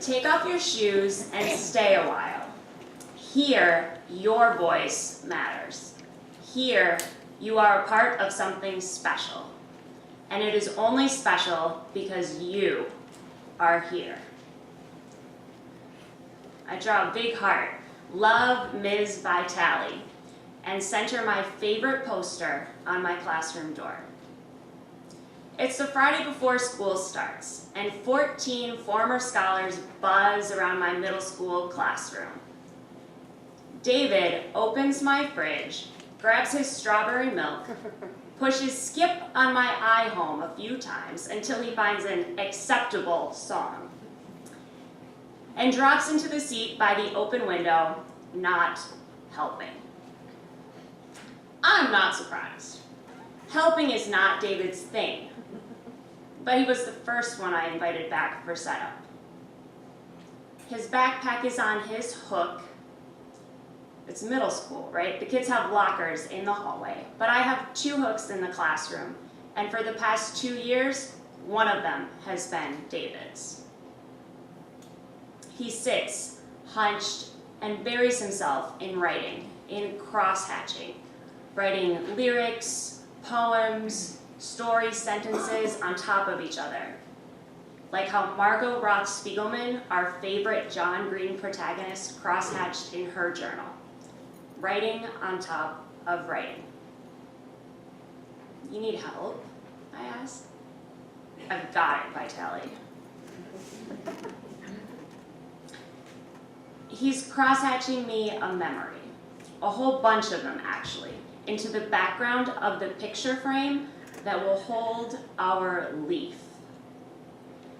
Take off your shoes and stay a while. Here, your voice matters. Here, you are a part of something special. And it is only special because you are here. I draw a big heart, love Ms. Vitale, and center my favorite poster on my classroom door. It's the Friday before school starts, and 14 former scholars buzz around my middle school classroom. David opens my fridge, grabs his strawberry milk, pushes skip on my iHome a few times until he finds an acceptable song, and drops into the seat by the open window, not helping. I'm not surprised. Helping is not David's thing, but he was the first one I invited back for setup. His backpack is on his hook. It's middle school, right? The kids have lockers in the hallway, but I have 2 hooks in the classroom, and for the past 2 years, one of them has been David's. He sits, hunched, and buries himself in writing, in cross-hatching, writing lyrics, poems, story sentences on top of each other. Like how Margot Roth Spiegelman, our favorite John Green protagonist, cross-hatched in her journal. Writing on top of writing. You need help? I asked. I've got it, Vitale. He's cross-hatching me a memory, a whole bunch of them actually, into the background of the picture frame that will hold our leaf.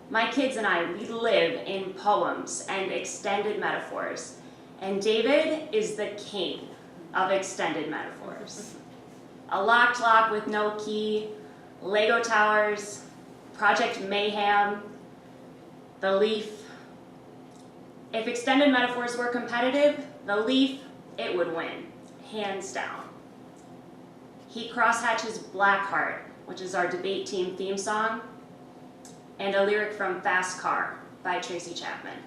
My kids and I, we live in poems and extended metaphors, and David is the king of extended metaphors. A locked lock with no key, Lego towers, Project Mayhem, the leaf. If extended metaphors were competitive, the leaf, it would win, hands down. He crosshatches Blackheart, which is our debate team theme song, and a lyric from Fast Car by Tracy Chapman.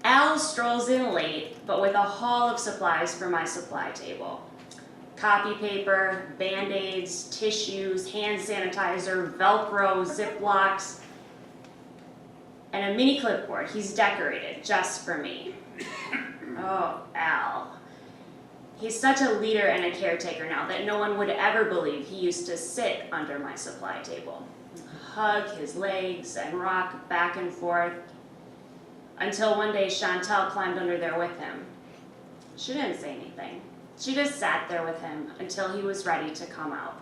Al strolls in late, but with a haul of supplies for my supply table. Copy paper, Band-Aids, tissues, hand sanitizer, Velcro, Ziplocs, and a mini clipboard he's decorated just for me. Oh, Al. He's such a leader and a caretaker now that no one would ever believe he used to sit under my supply table, hug his legs and rock back and forth, until one day Chantal climbed under there with him. She didn't say anything. She just sat there with him until he was ready to come out.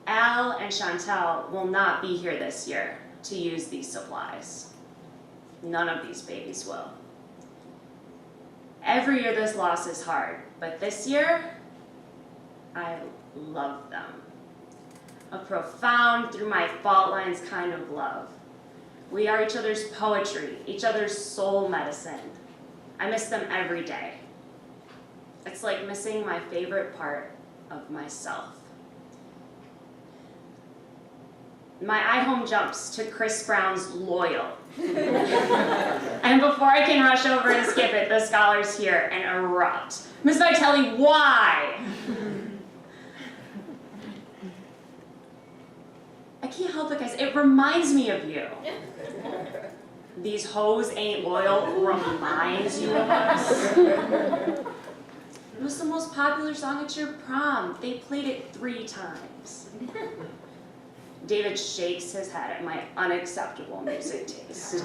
Al and Chantal will not be here this year to use these supplies. None of these babies will. Every year this loss is hard, but this year, I love them. A profound, through my fault lines kind of love. We are each other's poetry, each other's soul medicine. I miss them every day. It's like missing my favorite part of myself. My iHome jumps to Chris Brown's Loyal. And before I can rush over and skip it, the scholars hear and erupt. Ms. Vitale, why? I can't help it, guys. It reminds me of you. These hoes ain't loyal reminds you of us. It was the most popular song at your prom. They played it 3 times. David shakes his head at my unacceptable music taste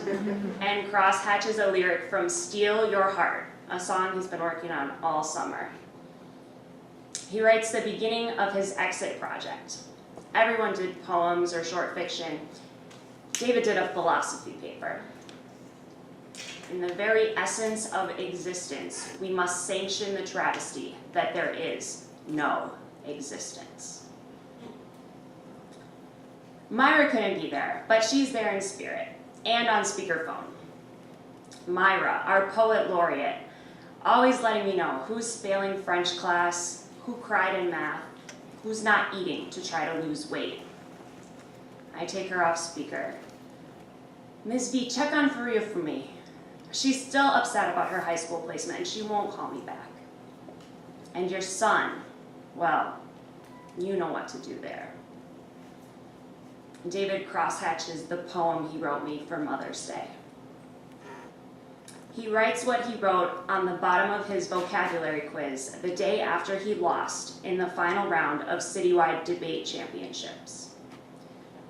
and cross-hatches a lyric from Steal Your Heart, a song he's been working on all summer. He writes the beginning of his exit project. Everyone did poems or short fiction. David did a philosophy paper. In the very essence of existence, we must sanction the travesty that there is no existence. Myra couldn't be there, but she's there in spirit and on speakerphone. Myra, our poet laureate, always letting me know who's failing French class, who cried in math, who's not eating to try to lose weight. I take her off speaker. Ms. V, check on Faria for me. She's still upset about her high school placement and she won't call me back. And your son, well, you know what to do there. David crosshatches the poem he wrote me for Mother's Day. He writes what he wrote on the bottom of his vocabulary quiz the day after he lost in the final round of citywide debate championships.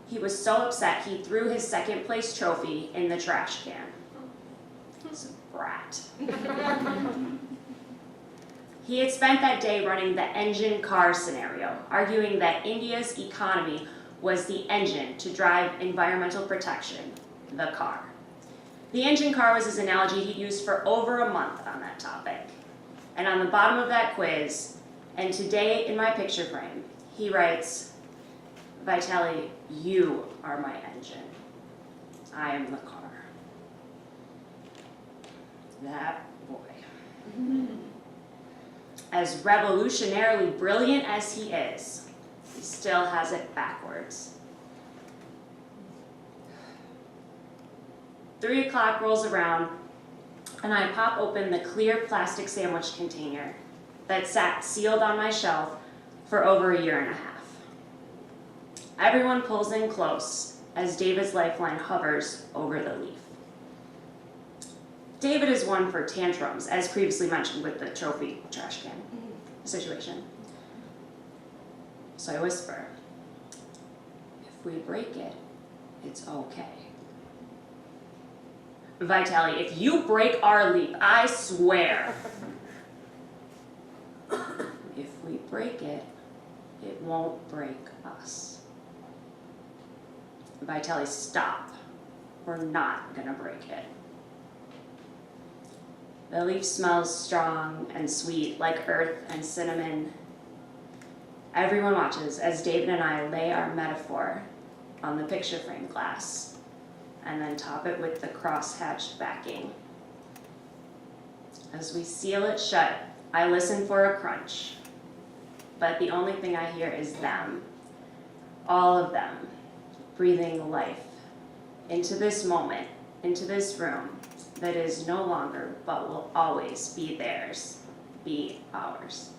He was so upset he threw his second place trophy in the trash can. He's a brat. He had spent that day running the engine car scenario, arguing that India's economy was the engine to drive environmental protection, the car. The engine car was his analogy he used for over a month on that topic. And on the bottom of that quiz, and today in my picture frame, he writes, Vitale, you are my engine. I am the car. That boy. As revolutionarily brilliant as he is, he still has it backwards. 3 o'clock rolls around, and I pop open the clear plastic sandwich container that sat sealed on my shelf for over a year and a half. Everyone pulls in close as David's lifeline hovers over the leaf. David is one for tantrums, as previously mentioned with the trophy trash can situation. So I whisper, if we break it, it's okay. Vitale, if you break our leaf, I swear. If we break it, it won't break us. Vitale, stop. We're not gonna break it. The leaf smells strong and sweet, like earth and cinnamon. Everyone watches as David and I lay our metaphor on the picture frame glass and then top it with the cross-hatched backing. As we seal it shut, I listen for a crunch, but the only thing I hear is them, all of them, breathing life into this moment, into this room that is no longer but will always be theirs, be ours.